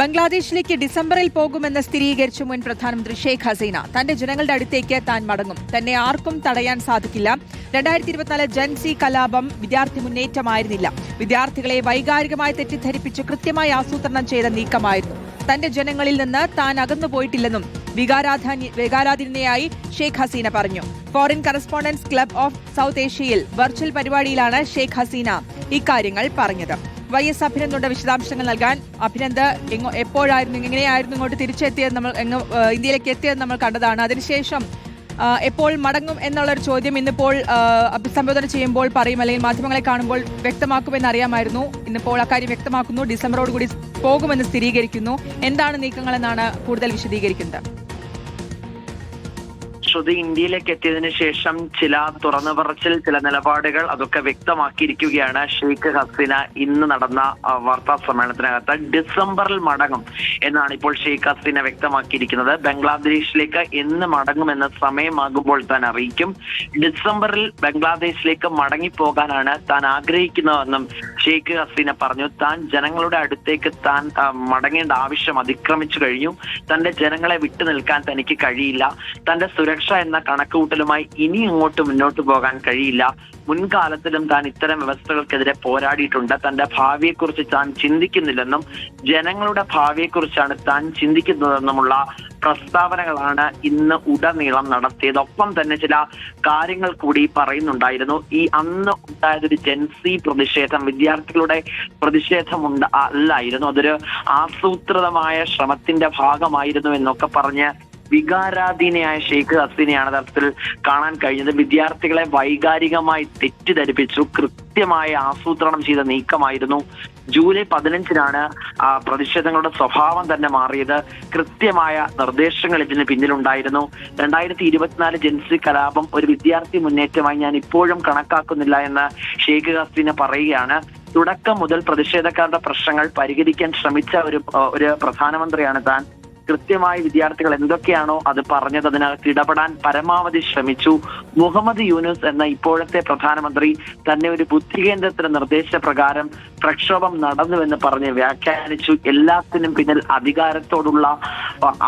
ബംഗ്ലാദേശിലേക്ക് ഡിസംബറിൽ പോകുമെന്ന് സ്ഥിരീകരിച്ച മുൻ പ്രധാനമന്ത്രി ഷെയ്ഖ് ഹസീന തന്റെ ജനങ്ങളുടെ അടുത്തേക്ക് താൻ മടങ്ങും. തന്നെ ആർക്കും തടയാൻ സാധിക്കില്ല. 2024 ജൻസി കലാപം വിദ്യാർത്ഥി മുന്നേറ്റമായിരുന്നില്ല. വിദ്യാർത്ഥികളെ വൈകാരികമായി തെറ്റിദ്ധരിപ്പിച്ച് കൃത്യമായി ആസൂത്രണം ചെയ്ത നീക്കമായിരുന്നു. തന്റെ ജനങ്ങളിൽ നിന്ന് താൻ അകന്നുപോയിട്ടില്ലെന്നും വികാരാധീനയായി ഷെയ്ഖ് ഹസീന പറഞ്ഞു. Foreign correspondence club of south ഏഷ്യയിൽ വെർച്വൽ പരിപാടിയിലാണ് ഷെയ്ഖ് ഹസീന ഇക്കാര്യങ്ങൾ പറഞ്ഞത്. YS അഭിനന്ദുണ്ട് വിശദാംശങ്ങൾ നൽകാൻ. അഭിനന്ദ് എപ്പോഴായിരുന്നു എങ്ങനെയായിരുന്നു ഇങ്ങോട്ട് തിരിച്ചെത്തിയത്? നമ്മൾ ഇന്ത്യയിലേക്ക് എത്തിയത് നമ്മൾ കണ്ടതാണ്. അതിനുശേഷം എപ്പോൾ മടങ്ങും എന്നുള്ളൊരു ചോദ്യം ഇന്നിപ്പോൾ അഭിസംബോധന ചെയ്യുമ്പോൾ പറയും, അല്ലെങ്കിൽ മാധ്യമങ്ങളെ കാണുമ്പോൾ വ്യക്തമാക്കുമെന്ന് അറിയാമായിരുന്നു. ഇന്നിപ്പോൾ അക്കാര്യം വ്യക്തമാക്കുന്നു. ഡിസംബറോടുകൂടി പോകുമെന്ന് സ്ഥിരീകരിക്കുന്നു. എന്താണ് നീക്കങ്ങളെന്നാണ് കൂടുതൽ വിശദീകരിക്കുന്നത്? ശ്രുതി ഇന്ത്യയിലേക്ക് എത്തിയതിനു ശേഷം ചില തുറന്നു പറച്ചിൽ, ചില നിലപാടുകൾ അതൊക്കെ വ്യക്തമാക്കിയിരിക്കുകയാണ് ഷെയ്ഖ് ഹസീന ഇന്ന് നടന്ന വാർത്താ സമ്മേളനത്തിനകത്ത്. ഡിസംബറിൽ മടങ്ങും എന്നാണ് ഇപ്പോൾ ഷെയ്ഖ് ഹസീന വ്യക്തമാക്കിയിരിക്കുന്നത്. ബംഗ്ലാദേശിലേക്ക് എന്ന് മടങ്ങുമെന്ന് സമയമാകുമ്പോൾ താൻ അറിയിക്കും. ഡിസംബറിൽ ബംഗ്ലാദേശിലേക്ക് മടങ്ങിപ്പോകാനാണ് താൻ ആഗ്രഹിക്കുന്നതെന്നും ഷെയ്ഖ് ഹസീന പറഞ്ഞു. താൻ ജനങ്ങളുടെ അടുത്തേക്ക് താൻ മടങ്ങേണ്ട ആവശ്യം അതിക്രമിച്ചു കഴിഞ്ഞു. തന്റെ ജനങ്ങളെ വിട്ടു നിൽക്കാൻ തനിക്ക് കഴിയില്ല. തന്റെ സുരക്ഷ എന്ന കണക്കുകൂട്ടലുമായി ഇനി അങ്ങോട്ട് മുന്നോട്ട് പോകാൻ കഴിയില്ല. മുൻകാലത്തിലും താൻ ഇത്തരം വ്യവസ്ഥകൾക്കെതിരെ പോരാടിയിട്ടുണ്ട്. തന്റെ ഭാവിയെക്കുറിച്ച് താൻ ചിന്തിക്കുന്നില്ലെന്നും ജനങ്ങളുടെ ഭാവിയെക്കുറിച്ചാണ് താൻ ചിന്തിക്കുന്നതെന്നുമുള്ള പ്രസ്താവനകളാണ് ഇന്ന് ഉടനീളം നടത്തിയത്. ഒപ്പം തന്നെ ചില കാര്യങ്ങൾ കൂടി പറയുന്നുണ്ടായിരുന്നു. ഈ അന്ന് ഉണ്ടായതൊരു ജൻസി പ്രതിഷേധം, വിദ്യാർത്ഥികളുടെ പ്രതിഷേധം അല്ലായിരുന്നു, അതൊരു ആസൂത്രിതമായ ശ്രമത്തിന്റെ ഭാഗമായിരുന്നു എന്നൊക്കെ പറഞ്ഞ് വികാരാധീനയായ ഷെയ്ഖ് ഹസീനയാണ് തരത്തിൽ കാണാൻ കഴിഞ്ഞത്. വിദ്യാർത്ഥികളെ വൈകാരികമായി തെറ്റിദ്ധരിപ്പിച്ചു. കൃത്യമായി ആസൂത്രണം ചെയ്ത നീക്കമായിരുന്നു. ജൂലൈ 15-നാണ് പ്രതിഷേധങ്ങളുടെ സ്വഭാവം തന്നെ മാറിയത്. കൃത്യമായ നിർദ്ദേശങ്ങൾ ഇതിന് പിന്നിലുണ്ടായിരുന്നു. 2024 ജൻസി കലാപം ഒരു വിദ്യാർത്ഥി മുന്നേറ്റമായി ഞാൻ ഇപ്പോഴും കണക്കാക്കുന്നില്ല എന്ന് ഷെയ്ഖ് ഹസീന പറയുകയാണ്. തുടക്കം മുതൽ പ്രതിഷേധക്കാരുടെ പ്രശ്നങ്ങൾ പരിഹരിക്കാൻ ശ്രമിച്ച ഒരു പ്രധാനമന്ത്രിയാണ് താൻ. കൃത്യമായി വിദ്യാർത്ഥികൾ എന്തൊക്കെയാണോ അത് പറഞ്ഞത് അതിനകത്ത് ഇടപെടാൻ പരമാവധി ശ്രമിച്ചു. മുഹമ്മദ് യൂനുസ് എന്ന ഇപ്പോഴത്തെ പ്രധാനമന്ത്രി തന്നെ ഒരു ബുദ്ധികേന്ദ്രത്തിന്റെ നിർദ്ദേശപ്രകാരം പ്രക്ഷോഭം നടന്നുവെന്ന് പറഞ്ഞ് വ്യാഖ്യാനിച്ചു. എല്ലാത്തിനും പിന്നിൽ അധികാരത്തോടുള്ള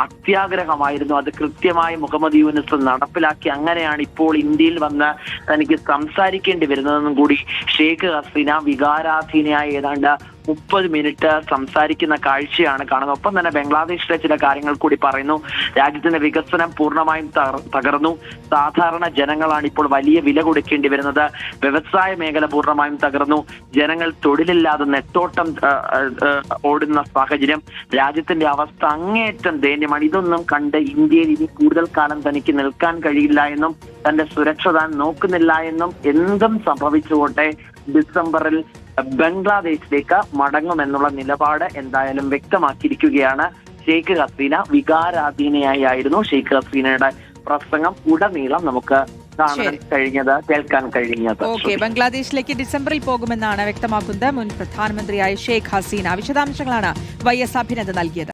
അത്യാഗ്രഹമായിരുന്നു. അത് കൃത്യമായി മുഹമ്മദ് യൂനുസ് നടപ്പിലാക്കി. അങ്ങനെയാണ് ഇപ്പോൾ ഇന്ത്യയിൽ വന്ന് തനിക്ക് സംസാരിക്കേണ്ടി വരുന്നതെന്നും കൂടി ഷെയ്ഖ് ഹസീന വികാരാധീനയായി ഏതാണ്ട് 30 മിനിറ്റ് സംസാരിക്കുന്ന കാഴ്ചയാണ് കാണുന്നത്. ഒപ്പം തന്നെ ബംഗ്ലാദേശിലെ ചില കാര്യങ്ങൾ കൂടി പറയുന്നു. രാജ്യത്തിന്റെ വികസനം പൂർണ്ണമായും തകർന്നു. സാധാരണ ജനങ്ങളാണ് ഇപ്പോൾ വലിയ വില കൊടുക്കേണ്ടി വരുന്നത്. വ്യവസായ മേഖല പൂർണ്ണമായും തകർന്നു. ജനങ്ങൾ തൊഴിലില്ലാതെ നെട്ടോട്ടം ഓടുന്ന സാഹചര്യം. രാജ്യത്തിന്റെ അവസ്ഥ അങ്ങേയറ്റം ദയനീയമാണ്. ഇതൊന്നും കണ്ട് ഇന്ത്യയിൽ ഇനി കൂടുതൽ കാലം തനിക്ക് നിൽക്കാൻ കഴിയില്ല എന്നും തന്റെ സുരക്ഷ താൻ നോക്കുന്നില്ല എന്നും എന്തും സംഭവിച്ചുകൊണ്ടേ ഡിസംബറിൽ ബംഗ്ലാദേശിലേക്ക് മടങ്ങുമെന്നുള്ള നിലപാട് എന്തായാലും വ്യക്തമാക്കിയിരിക്കുകയാണ് ഷെയ്ഖ് ഹസീന. വികാരാധീനയായിരുന്നു ഷെയ്ഖ് ഹസീനയുടെ പ്രസംഗം ഉടനീളം നമുക്ക് കേൾക്കാൻ കഴിഞ്ഞത്. ബംഗ്ലാദേശിലേക്ക് ഡിസംബറിൽ പോകുമെന്നാണ് വ്യക്തമാക്കുന്നത് മുൻ പ്രധാനമന്ത്രിയായ ഷെയ്ഖ് ഹസീന. വിശദാംശങ്ങളാണ് YS അഭിനന്ദ് നൽകിയത്.